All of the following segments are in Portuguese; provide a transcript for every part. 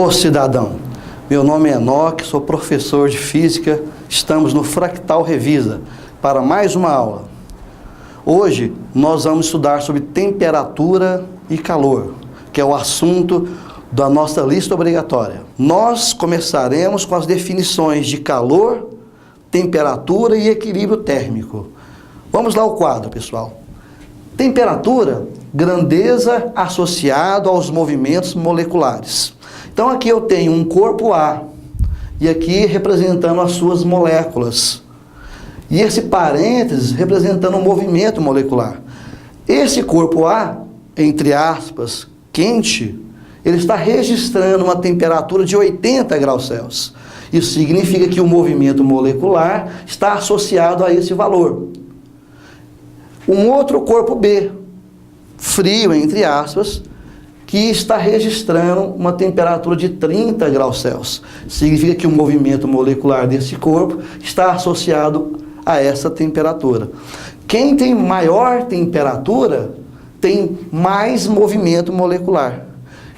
Ô cidadão, meu nome é Enoque, sou professor de Física, estamos no Fractal Revisa para mais uma aula. Hoje nós vamos estudar sobre temperatura e calor, que é o assunto da nossa lista obrigatória. Nós começaremos com as definições de calor, temperatura e equilíbrio térmico. Vamos lá ao quadro, pessoal. Temperatura, grandeza associado aos movimentos moleculares. Então aqui eu tenho um corpo A, e aqui representando as suas moléculas. E esse parênteses representando o movimento molecular. Esse corpo A, entre aspas, quente, ele está registrando uma temperatura de 80 graus Celsius. Isso significa que o movimento molecular está associado a esse valor. Um outro corpo B, frio, entre aspas, que está registrando uma temperatura de 30 graus Celsius. Significa que o movimento molecular desse corpo está associado a essa temperatura. Quem tem maior temperatura tem mais movimento molecular.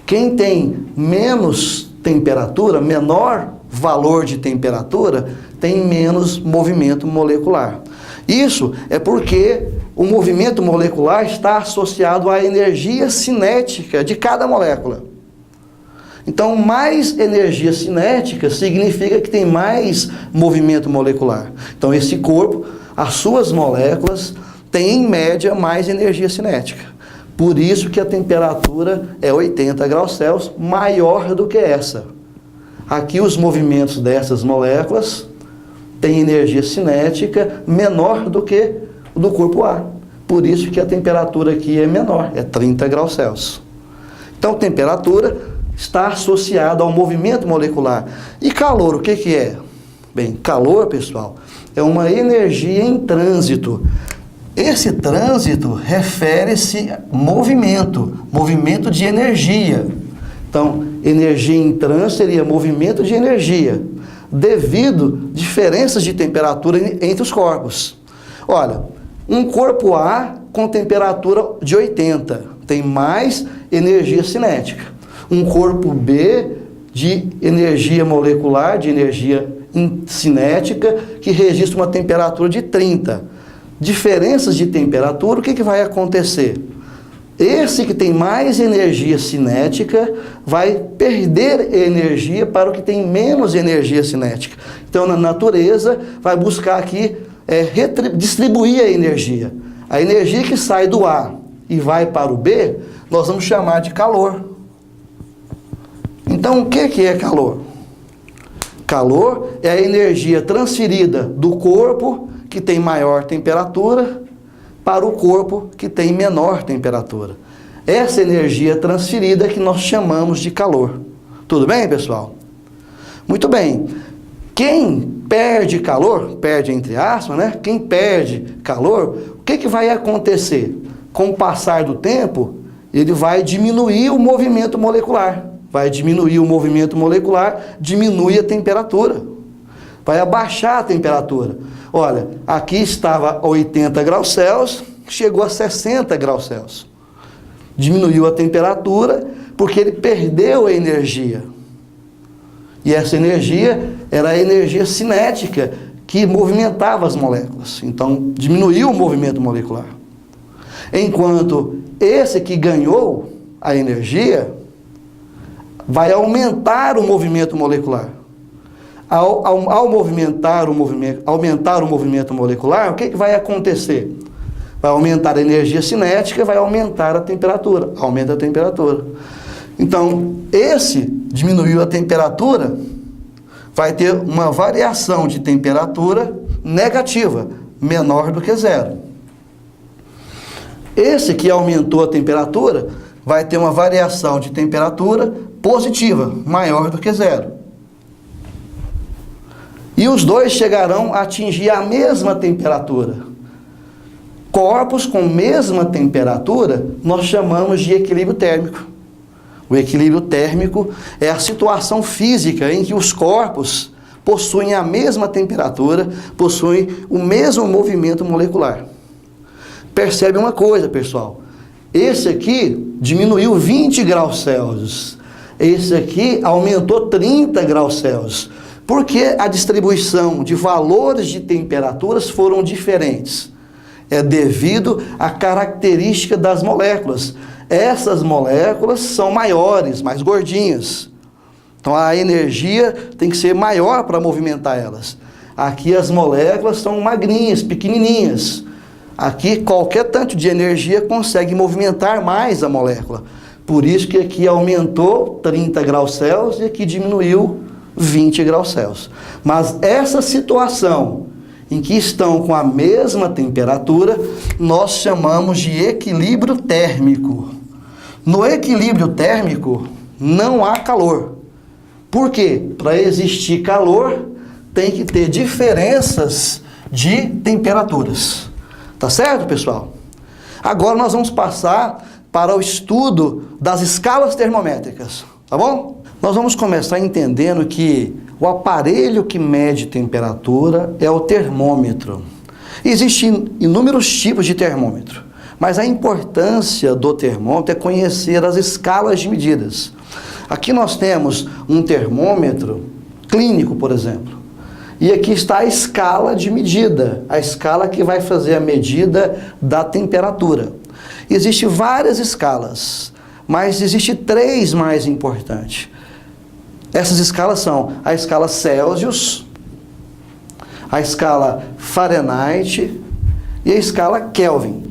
Quem tem menos temperatura, menor valor de temperatura, tem menos movimento molecular. Isso é porque o movimento molecular está associado à energia cinética de cada molécula. Então, mais energia cinética significa que tem mais movimento molecular. Então, esse corpo, as suas moléculas, têm em média mais energia cinética. Por isso que a temperatura é 80 graus Celsius, maior do que essa. Aqui os movimentos dessas moléculas têm energia cinética menor do que o do corpo A. Por isso que a temperatura aqui é menor, é 30 graus Celsius. Então, temperatura está associada ao movimento molecular. E calor, o que que é? Bem, calor, pessoal, é uma energia em trânsito. Esse trânsito refere-se a movimento de energia. Então, energia em trânsito seria movimento de energia, devido a diferenças de temperatura entre os corpos. Olha, um corpo A com temperatura de 80 tem mais energia cinética. Um corpo B de energia molecular, de energia cinética, que registra uma temperatura de 30. Diferenças de temperatura, o que vai acontecer? Esse que tem mais energia cinética vai perder energia para o que tem menos energia cinética. Então, na natureza, vai buscar aqui distribuir a energia. A energia que sai do A e vai para o B, nós vamos chamar de calor. Então, o que é calor? Calor é a energia transferida do corpo que tem maior temperatura para o corpo que tem menor temperatura. Essa energia transferida que nós chamamos de calor. Tudo bem, pessoal? Muito bem. Quem perde calor, perde entre aspas, né? Quem perde calor, o que vai acontecer? Com o passar do tempo, ele vai diminuir o movimento molecular. Vai diminuir o movimento molecular, diminui a temperatura. Vai abaixar a temperatura. Olha, aqui estava 80 graus Celsius, chegou a 60 graus Celsius. Diminuiu a temperatura porque ele perdeu a energia. E essa energia era a energia cinética que movimentava as moléculas. Então, diminuiu o movimento molecular. Enquanto esse que ganhou a energia vai aumentar o movimento molecular. Ao aumentar o movimento molecular, o que vai acontecer? Vai aumentar a energia cinética, vai aumentar a temperatura. Aumenta a temperatura. Então, esse diminuiu a temperatura, vai ter uma variação de temperatura negativa, menor do que zero. Esse que aumentou a temperatura, vai ter uma variação de temperatura positiva, maior do que zero. E os dois chegarão a atingir a mesma temperatura. Corpos com mesma temperatura, nós chamamos de equilíbrio térmico. O equilíbrio térmico é a situação física em que os corpos possuem a mesma temperatura, possuem o mesmo movimento molecular. Percebe uma coisa, pessoal. Esse aqui diminuiu 20 graus Celsius. Esse aqui aumentou 30 graus Celsius. Por que a distribuição de valores de temperaturas foram diferentes? É devido à característica das moléculas. Essas moléculas são maiores, mais gordinhas. Então a energia tem que ser maior para movimentar elas. Aqui as moléculas são magrinhas, pequenininhas. Aqui qualquer tanto de energia consegue movimentar mais a molécula. Por isso que aqui aumentou 30 graus Celsius e aqui diminuiu 20 graus Celsius. Mas essa situação em que estão com a mesma temperatura, nós chamamos de equilíbrio térmico. No equilíbrio térmico não há calor. Por quê? Para existir calor, tem que ter diferenças de temperaturas. Tá certo, pessoal? Agora nós vamos passar para o estudo das escalas termométricas, tá bom? Nós vamos começar entendendo que o aparelho que mede temperatura é o termômetro. Existem inúmeros tipos de termômetro, mas a importância do termômetro é conhecer as escalas de medidas. Aqui nós temos um termômetro clínico, por exemplo, e aqui está a escala de medida, a escala que vai fazer a medida da temperatura. Existem várias escalas, mas existem 3 mais importantes. Essas escalas são a escala Celsius, a escala Fahrenheit e a escala Kelvin.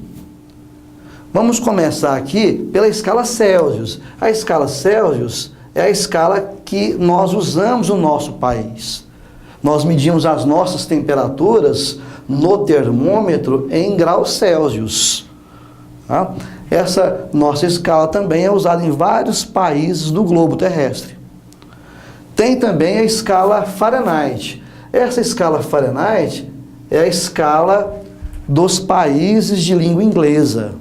Vamos começar aqui pela escala Celsius. A escala Celsius é a escala que nós usamos no nosso país. Nós medimos as nossas temperaturas no termômetro em graus Celsius. Tá? Essa nossa escala também é usada em vários países do globo terrestre. Tem também a escala Fahrenheit. Essa escala Fahrenheit é a escala dos países de língua inglesa.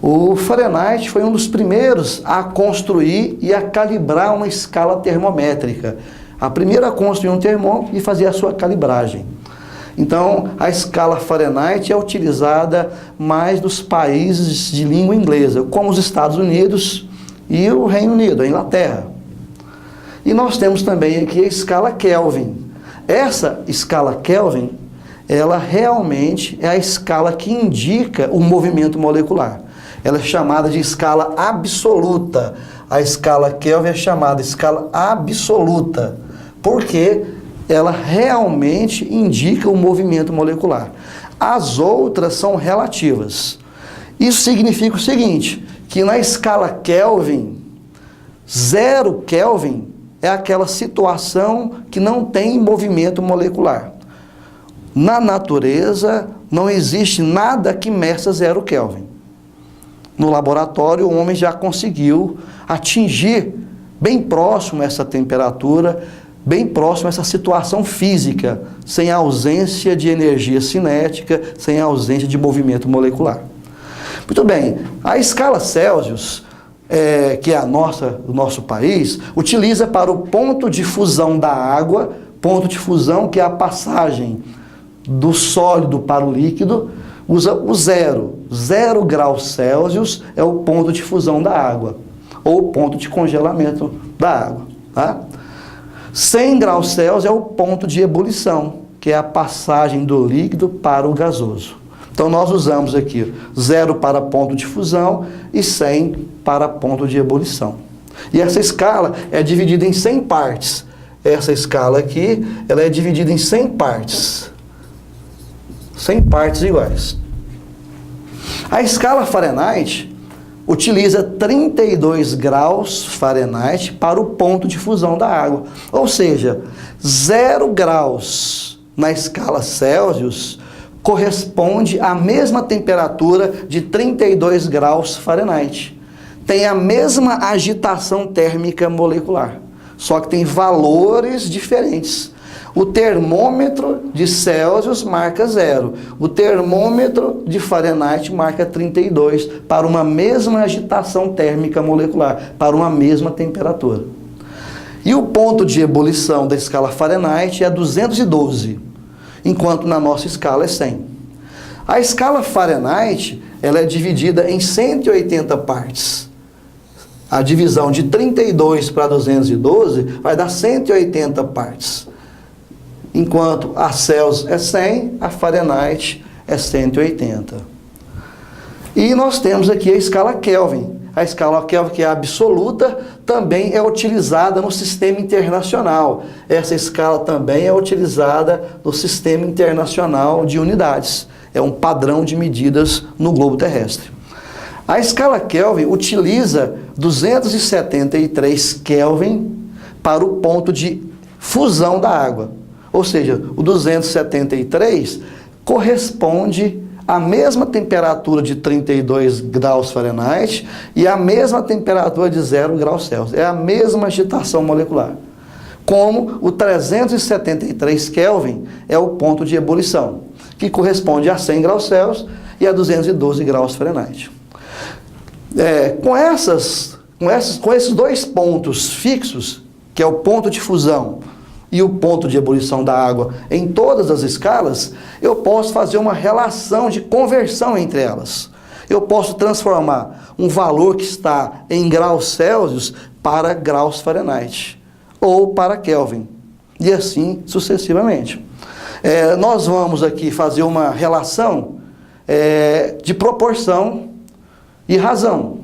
O Fahrenheit foi um dos primeiros a construir e a calibrar uma escala termométrica. A primeira a construir um termômetro e fazer a sua calibragem. Então, a escala Fahrenheit é utilizada mais nos países de língua inglesa, como os Estados Unidos e o Reino Unido, a Inglaterra. E nós temos também aqui a escala Kelvin. Essa escala Kelvin, ela realmente é a escala que indica o movimento molecular. Ela é chamada de escala absoluta. A escala Kelvin é chamada de escala absoluta, porque ela realmente indica o movimento molecular. As outras são relativas. Isso significa o seguinte, que na escala Kelvin, 0 Kelvin é aquela situação que não tem movimento molecular. Na natureza, não existe nada que meça 0 Kelvin. No laboratório, o homem já conseguiu atingir bem próximo essa temperatura, bem próximo a essa situação física, sem ausência de energia cinética, sem ausência de movimento molecular. Muito bem, a escala Celsius, que é o nosso país, utiliza para o ponto de fusão da água, ponto de fusão que é a passagem do sólido para o líquido, usa o 0 graus Celsius é o ponto de fusão da água, ou ponto de congelamento da água. Tá? 100 graus Celsius é o ponto de ebulição, que é a passagem do líquido para o gasoso. Então nós usamos aqui 0 para ponto de fusão e 100 para ponto de ebulição. E essa escala é dividida em 100 partes. Essa escala aqui, ela é dividida em 100 partes. 100 partes iguais. A escala Fahrenheit utiliza 32 graus Fahrenheit para o ponto de fusão da água. Ou seja, 0 graus na escala Celsius corresponde à mesma temperatura de 32 graus Fahrenheit. Tem a mesma agitação térmica molecular, só que tem valores diferentes. O termômetro de Celsius marca 0. O termômetro de Fahrenheit marca 32 para uma mesma agitação térmica molecular, para uma mesma temperatura. E o ponto de ebulição da escala Fahrenheit é 212, enquanto na nossa escala é 100. A escala Fahrenheit, ela é dividida em 180 partes. A divisão de 32 para 212 vai dar 180 partes. Enquanto a Celsius é 100, a Fahrenheit é 180. E nós temos aqui a escala Kelvin. A escala Kelvin, que é absoluta, também é utilizada no sistema internacional. Essa escala também é utilizada no sistema internacional de unidades. É um padrão de medidas no globo terrestre. A escala Kelvin utiliza 273 Kelvin para o ponto de fusão da água. Ou seja, o 273 corresponde à mesma temperatura de 32 graus Fahrenheit e à mesma temperatura de 0 graus Celsius. É a mesma agitação molecular. Como o 373 Kelvin é o ponto de ebulição, que corresponde a 100 graus Celsius e a 212 graus Fahrenheit. Com esses dois pontos fixos, que é o ponto de fusão e o ponto de ebulição da água em todas as escalas, eu posso fazer uma relação de conversão entre elas. Eu posso transformar um valor que está em graus Celsius para graus Fahrenheit ou para Kelvin, e assim sucessivamente. Nós vamos aqui fazer uma relação de proporção e razão.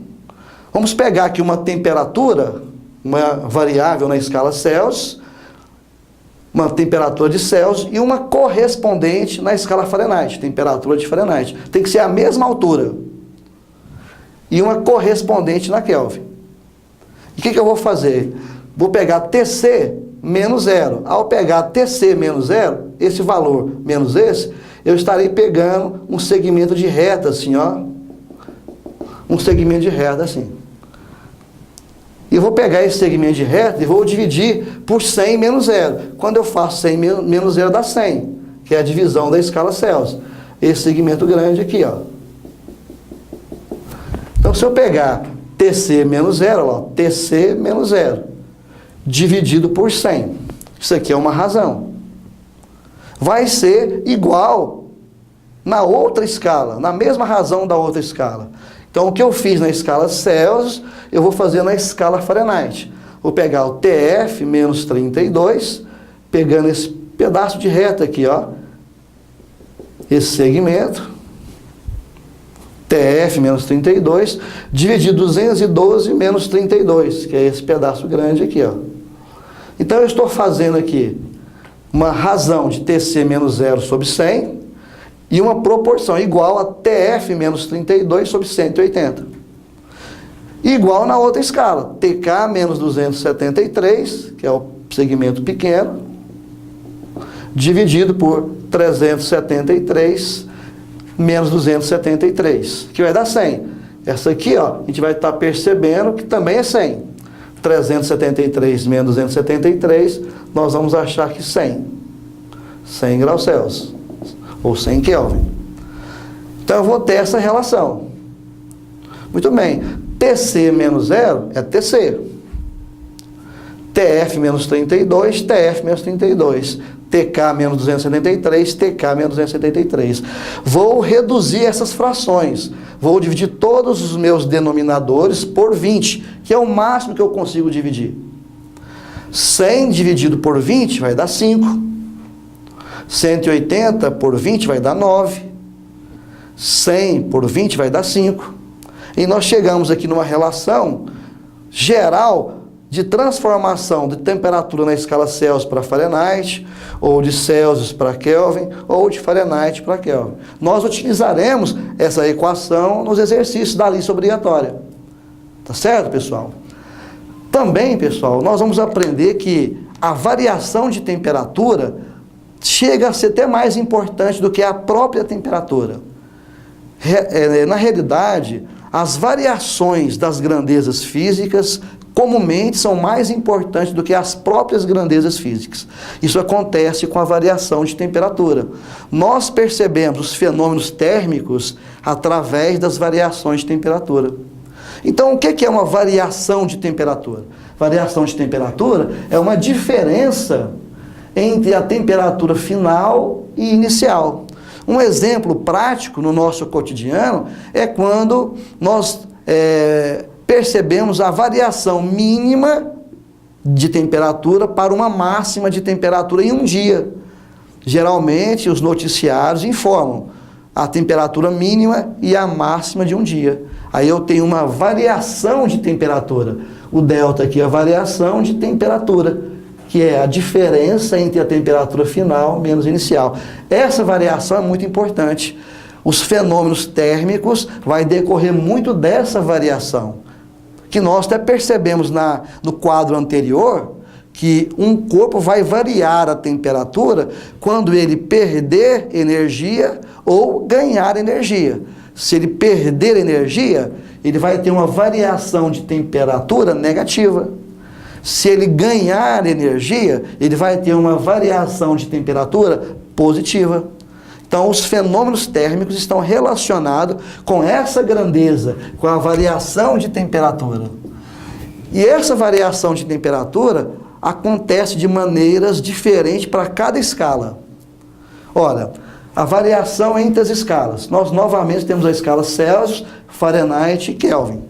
Vamos pegar aqui uma temperatura, uma variável na escala Celsius, uma temperatura de Celsius e uma correspondente na escala Fahrenheit, temperatura de Fahrenheit. Tem que ser a mesma altura. E uma correspondente na Kelvin. E o que eu vou fazer? Vou pegar TC menos 0. Ao pegar TC menos 0, esse valor menos esse, eu estarei pegando um segmento de reta assim, ó. Um segmento de reta assim. E vou pegar esse segmento de reta e vou dividir por 100 menos 0. Quando eu faço 100 menos 0 dá 100, que é a divisão da escala Celsius. Esse segmento grande aqui, ó. Então, se eu pegar TC menos 0, ó, TC menos 0, dividido por 100. Isso aqui é uma razão. Vai ser igual na outra escala, na mesma razão da outra escala. Então, o que eu fiz na escala Celsius, eu vou fazer na escala Fahrenheit. Vou pegar o TF menos 32, pegando esse pedaço de reta aqui, ó. Esse segmento, TF menos 32, dividido 212 menos 32, que é esse pedaço grande aqui, ó. Então, eu estou fazendo aqui uma razão de TC menos 0 sobre 100, e uma proporção igual a TF menos 32 sobre 180. Igual na outra escala, TK menos 273, que é o segmento pequeno, dividido por 373 menos 273, que vai dar 100. Essa aqui, ó, a gente vai estar percebendo que também é 100. 373 menos 273, nós vamos achar que 100. 100 graus Celsius. Ou 100 Kelvin. Então eu vou ter essa relação. Muito bem. TC menos 0 é TC. TF menos 32, TF menos 32. TK menos 273, TK menos 273. Vou reduzir essas frações. Vou dividir todos os meus denominadores por 20, que é o máximo que eu consigo dividir. 100 dividido por 20 vai dar 5. 180 por 20 vai dar 9. 100 por 20 vai dar 5. E nós chegamos aqui numa relação geral de transformação de temperatura na escala Celsius para Fahrenheit, ou de Celsius para Kelvin, ou de Fahrenheit para Kelvin. Nós utilizaremos essa equação nos exercícios da lista obrigatória. Tá certo, pessoal? Também, pessoal, nós vamos aprender que a variação de temperatura chega a ser até mais importante do que a própria temperatura. Na realidade, as variações das grandezas físicas comumente são mais importantes do que as próprias grandezas físicas. Isso acontece com a variação de temperatura. Nós percebemos os fenômenos térmicos através das variações de temperatura. Então, o que é uma variação de temperatura? Variação de temperatura é uma diferença entre a temperatura final e inicial. Um exemplo prático no nosso cotidiano é quando nós percebemos a variação mínima de temperatura para uma máxima de temperatura em um dia. Geralmente, os noticiários informam a temperatura mínima e a máxima de um dia. Aí eu tenho uma variação de temperatura. O delta aqui é a variação de temperatura, que é a diferença entre a temperatura final menos inicial. Essa variação é muito importante. Os fenômenos térmicos vai decorrer muito dessa variação, que nós até percebemos no quadro anterior, que um corpo vai variar a temperatura quando ele perder energia ou ganhar energia. Se ele perder energia, ele vai ter uma variação de temperatura negativa. Se ele ganhar energia, ele vai ter uma variação de temperatura positiva. Então, os fenômenos térmicos estão relacionados com essa grandeza, com a variação de temperatura. E essa variação de temperatura acontece de maneiras diferentes para cada escala. Olha, a variação entre as escalas. Nós novamente temos a escala Celsius, Fahrenheit e Kelvin.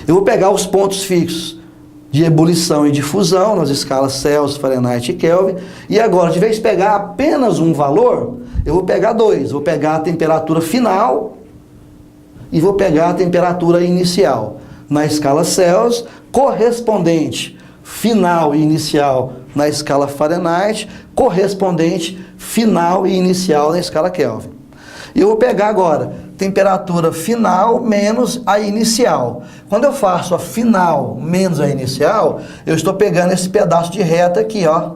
Eu vou pegar os pontos fixos de ebulição e de fusão nas escalas Celsius, Fahrenheit e Kelvin. E agora, de vez de pegar apenas um valor, eu vou pegar dois. Vou pegar a temperatura final e vou pegar a temperatura inicial. Na escala Celsius, correspondente final e inicial na escala Fahrenheit, correspondente final e inicial na escala Kelvin. E eu vou pegar agora temperatura final menos a inicial. Quando eu faço a final menos a inicial, eu estou pegando esse pedaço de reta aqui, ó.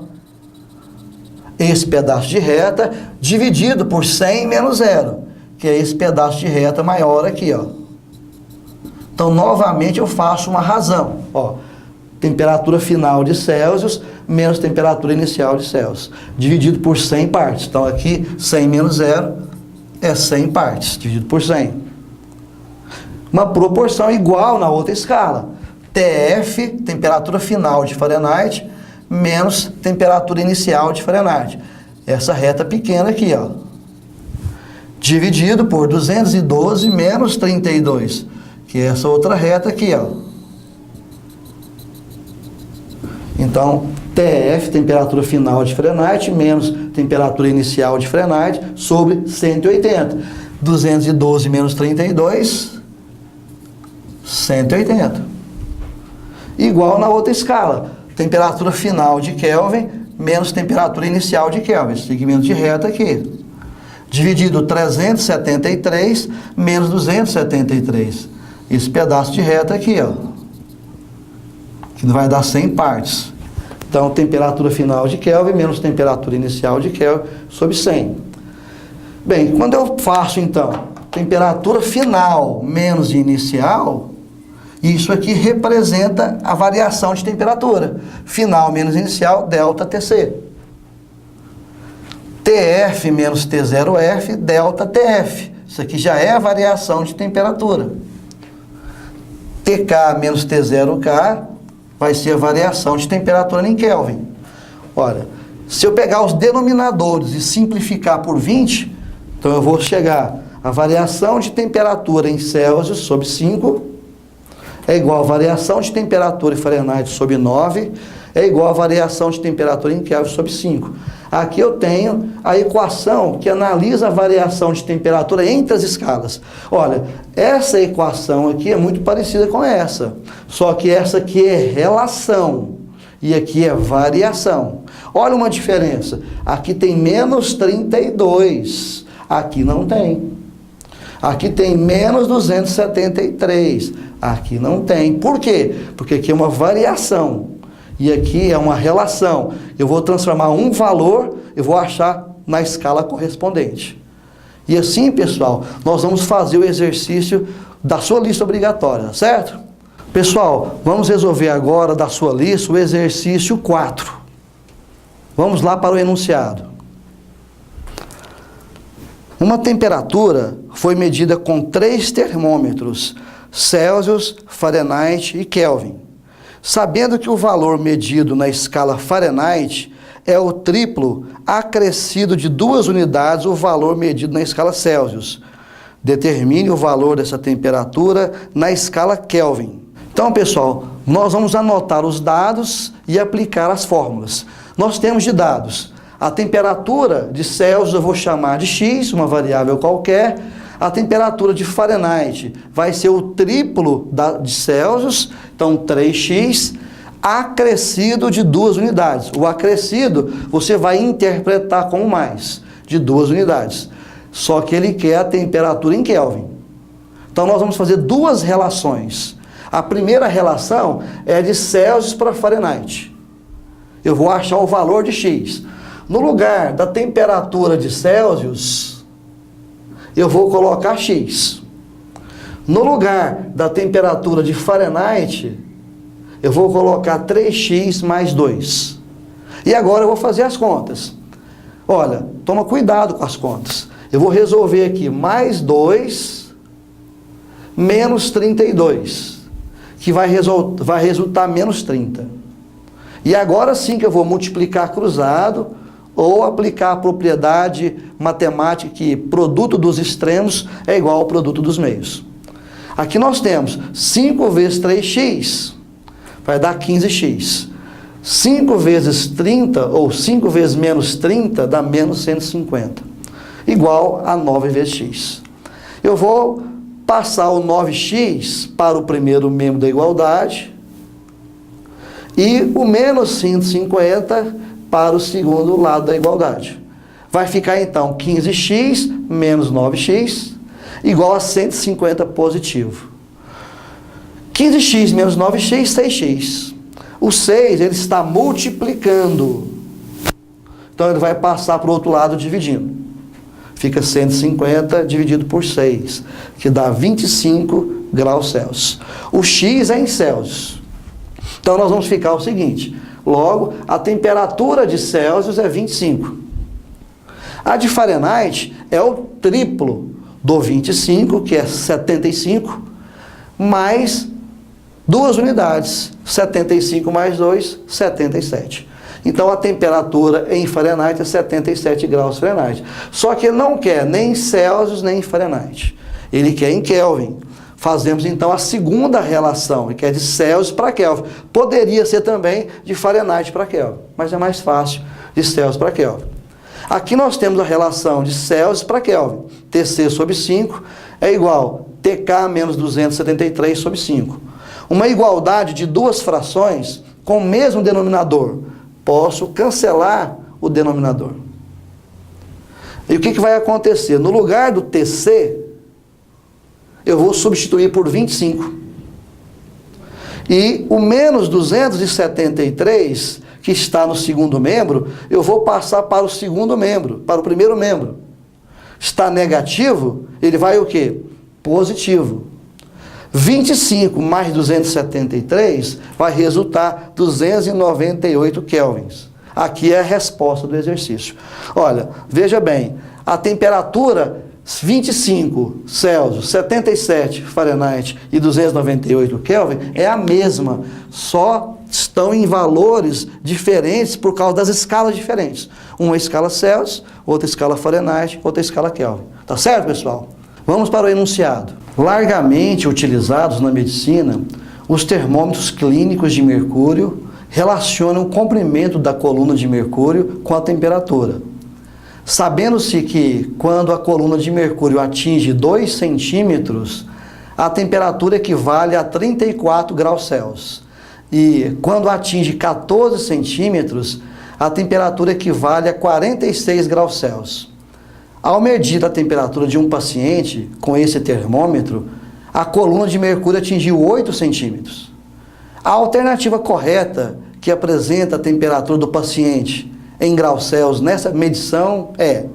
Esse pedaço de reta dividido por 100 menos 0, que é esse pedaço de reta maior aqui, ó. Então, novamente, eu faço uma razão, ó. Temperatura final de Celsius menos temperatura inicial de Celsius, dividido por 100 partes. Então, aqui, 100 menos 0 é 100 partes, dividido por 100. Uma proporção igual na outra escala. TF, temperatura final de Fahrenheit, menos temperatura inicial de Fahrenheit. Essa reta pequena aqui, ó. Dividido por 212 menos 32, que é essa outra reta aqui, ó. Então, TF, temperatura final de Fahrenheit, menos temperatura inicial de Fahrenheit, sobre 180. 212 menos 32, 180. Igual na outra escala. Temperatura final de Kelvin, menos temperatura inicial de Kelvin. Segmento de reta aqui. Dividido 373, menos 273. Esse pedaço de reta aqui, ó. Que vai dar 100 partes. Então, temperatura final de Kelvin menos temperatura inicial de Kelvin sobre 100. Bem, quando eu faço, então, temperatura final menos inicial, isso aqui representa a variação de temperatura. Final menos inicial, delta TC. TF menos T0F, delta TF. Isso aqui já é a variação de temperatura. TK menos T0K vai ser a variação de temperatura em Kelvin. Olha, se eu pegar os denominadores e simplificar por 20, então eu vou chegar a variação de temperatura em Celsius sobre 5 é igual a variação de temperatura em Fahrenheit sobre 9 é igual a variação de temperatura em Kelvin sobre 5. Aqui eu tenho a equação que analisa a variação de temperatura entre as escalas. Olha, essa equação aqui é muito parecida com essa, só que essa aqui é relação e aqui é variação. Olha uma diferença, aqui tem menos 32, aqui não tem. Aqui tem menos 273, aqui não tem. Por quê? Porque aqui é uma variação. E aqui é uma relação. Eu vou transformar um valor, eu vou achar na escala correspondente. E assim, pessoal, nós vamos fazer o exercício da sua lista obrigatória, certo? Pessoal, vamos resolver agora da sua lista o exercício 4. Vamos lá para o enunciado. Uma temperatura foi medida com 3 termômetros, Celsius, Fahrenheit e Kelvin. Sabendo que o valor medido na escala Fahrenheit é o triplo acrescido de 2 unidades o valor medido na escala Celsius. Determine o valor dessa temperatura na escala Kelvin. Então, pessoal, nós vamos anotar os dados e aplicar as fórmulas. Nós temos de dados a temperatura de Celsius, eu vou chamar de X, uma variável qualquer. A temperatura de Fahrenheit vai ser o triplo de Celsius, então 3x, acrescido de 2 unidades. O acrescido você vai interpretar como mais, de 2 unidades. Só que ele quer a temperatura em Kelvin. Então nós vamos fazer duas relações. A primeira relação é de Celsius para Fahrenheit. Eu vou achar o valor de X. No lugar da temperatura de Celsius, eu vou colocar X. No lugar da temperatura de Fahrenheit, eu vou colocar 3x mais 2. E agora eu vou fazer as contas. Olha, toma cuidado com as contas. Eu vou resolver aqui mais 2 menos 32, que vai resultar menos 30. E agora sim que eu vou multiplicar cruzado, ou aplicar a propriedade matemática que produto dos extremos é igual ao produto dos meios. Aqui nós temos 5 vezes 3x, vai dar 15x. 5 vezes 30, ou 5 vezes menos 30, dá menos 150. Igual a 9 vezes x. Eu vou passar o 9x para o primeiro membro da igualdade e o menos 150 para o segundo lado da igualdade. Vai ficar então 15x menos 9x igual a 150 positivo. 15x menos 9x, 6x. O 6 ele está multiplicando. Então ele vai passar para o outro lado dividindo. Fica 150 dividido por 6, que dá 25 graus Celsius. O x é em Celsius. Então nós vamos ficar o seguinte. Logo, a temperatura de Celsius é 25. A de Fahrenheit é o triplo do 25, que é 75, mais 2 unidades. 75 mais 2, 77. Então a temperatura em Fahrenheit é 77 graus Fahrenheit. Só que ele não quer nem em Celsius nem em Fahrenheit. Ele quer em Kelvin. Fazemos então a segunda relação, que é de Celsius para Kelvin. Poderia ser também de Fahrenheit para Kelvin, mas é mais fácil de Celsius para Kelvin. Aqui nós temos a relação de Celsius para Kelvin. TC sobre 5 é igual a TK menos 273 sobre 5. Uma igualdade de duas frações com o mesmo denominador. Posso cancelar o denominador. E o que vai acontecer? No lugar do TC, eu vou substituir por 25. E o menos 273, que está no segundo membro, eu vou passar para o segundo membro, para o primeiro membro. Está negativo, ele vai o quê? Positivo. 25 mais 273 vai resultar 298 kelvins. Aqui é a resposta do exercício. Olha, veja bem, a temperatura 25 Celsius, 77 Fahrenheit e 298 Kelvin é a mesma, só estão em valores diferentes por causa das escalas diferentes. Uma escala Celsius, outra escala Fahrenheit, outra escala Kelvin. Tá certo, pessoal? Vamos para o enunciado. Largamente utilizados na medicina, os termômetros clínicos de mercúrio relacionam o comprimento da coluna de mercúrio com a temperatura. Sabendo-se que quando a coluna de mercúrio atinge 2 centímetros, a temperatura equivale a 34 graus Celsius. E quando atinge 14 centímetros, a temperatura equivale a 46 graus Celsius. Ao medir a temperatura de um paciente com esse termômetro, a coluna de mercúrio atingiu 8 centímetros. A alternativa correta que apresenta a temperatura do paciente em graus Celsius nessa medição é...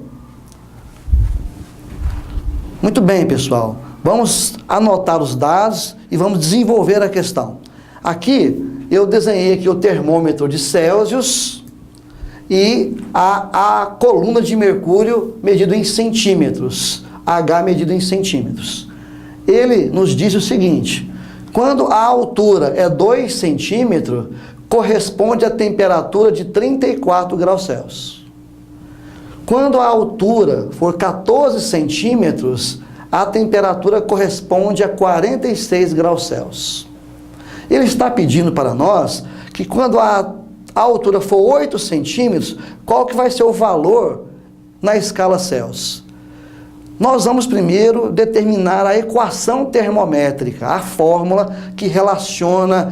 Muito bem, pessoal. Vamos anotar os dados e vamos desenvolver a questão. Aqui, eu desenhei aqui o termômetro de Celsius e a coluna de mercúrio medido em centímetros. H medido em centímetros. Ele nos diz o seguinte: quando a altura é 2 centímetros, corresponde à temperatura de 34 graus Celsius. Quando a altura for 14 centímetros, a temperatura corresponde a 46 graus Celsius. Ele está pedindo para nós que quando a altura for 8 centímetros, qual que vai ser o valor na escala Celsius? Nós vamos primeiro determinar a equação termométrica, a fórmula que relaciona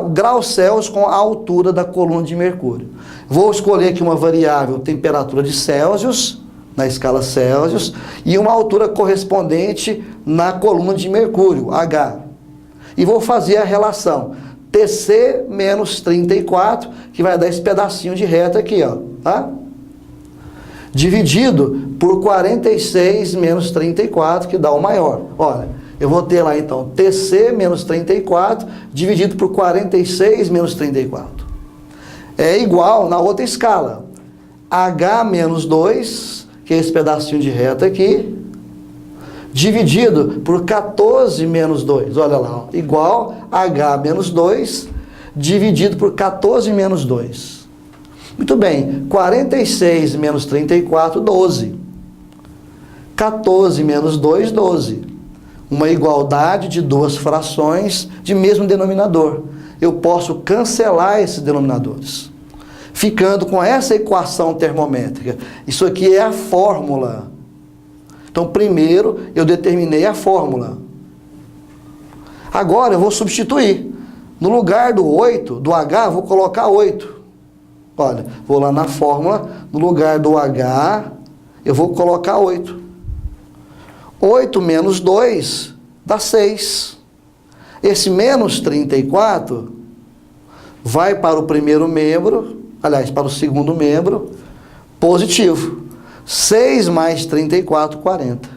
o grau Celsius com a altura da coluna de mercúrio. Vou escolher aqui uma variável temperatura de Celsius, na escala Celsius, e uma altura correspondente na coluna de mercúrio, H. E vou fazer a relação TC menos 34, que vai dar esse pedacinho de reta aqui, ó, tá? Dividido por 46 menos 34, que dá o maior. Olha, eu vou ter lá então TC menos 34, dividido por 46 menos 34. É igual na outra escala. H menos 2, que é esse pedacinho de reta aqui, dividido por 14 menos 2. Olha lá, ó, igual H menos 2, dividido por 14 menos 2. Muito bem, 46 menos 34, 12. 14 menos 2, 12. Uma igualdade de duas frações de mesmo denominador. Eu posso cancelar esses denominadores, ficando com essa equação termométrica. Isso aqui é a fórmula. Então, primeiro, eu determinei a fórmula. Agora, eu vou substituir. No lugar do 8, do H, vou colocar 8. Olha, vou lá na fórmula, no lugar do H, eu vou colocar 8. 8 menos 2 dá 6. Esse menos 34 vai para o primeiro membro, aliás, para o segundo membro, positivo. 6 mais 34, 40.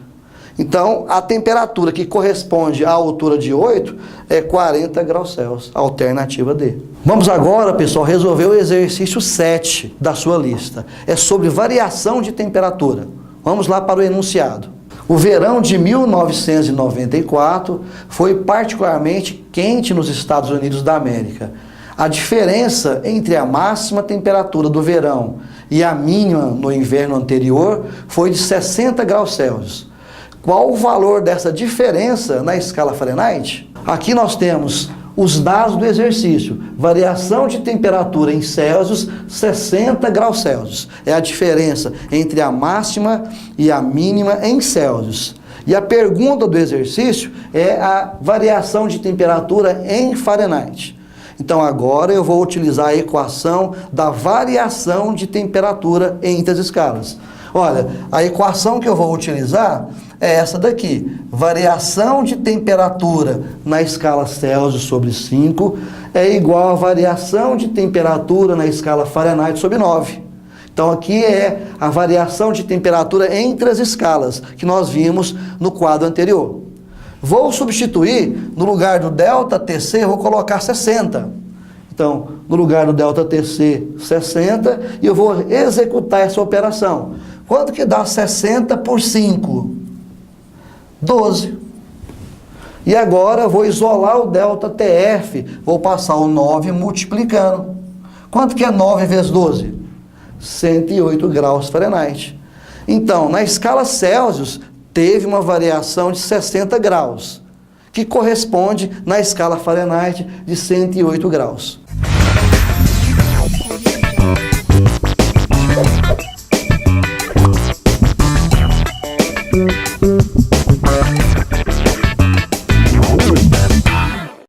Então, a temperatura que corresponde à altura de 8 é 40 graus Celsius, alternativa D. Vamos agora, pessoal, resolver o exercício 7 da sua lista. É sobre variação de temperatura. Vamos lá para o enunciado. O verão de 1994 foi particularmente quente nos Estados Unidos da América. A diferença entre a máxima temperatura do verão e a mínima no inverno anterior foi de 60 graus Celsius. Qual o valor dessa diferença na escala Fahrenheit? Aqui nós temos os dados do exercício. Variação de temperatura em Celsius, 60 graus Celsius. É a diferença entre a máxima e a mínima em Celsius. E a pergunta do exercício é a variação de temperatura em Fahrenheit. Então agora eu vou utilizar a equação da variação de temperatura entre as escalas. Olha, a equação que eu vou utilizar é essa daqui. Variação de temperatura na escala Celsius sobre 5 é igual a variação de temperatura na escala Fahrenheit sobre 9. Então aqui é a variação de temperatura entre as escalas que nós vimos no quadro anterior. Vou substituir, no lugar do ΔTC, eu vou colocar 60. Então, no lugar do ΔTC, 60, e eu vou executar essa operação. Quanto que dá 60 por 5? 12. E agora eu vou isolar o ΔTF, vou passar o 9 multiplicando. Quanto que é 9 vezes 12? 108 graus Fahrenheit. Então, na escala Celsius, teve uma variação de 60 graus, que corresponde na escala Fahrenheit de 108 graus.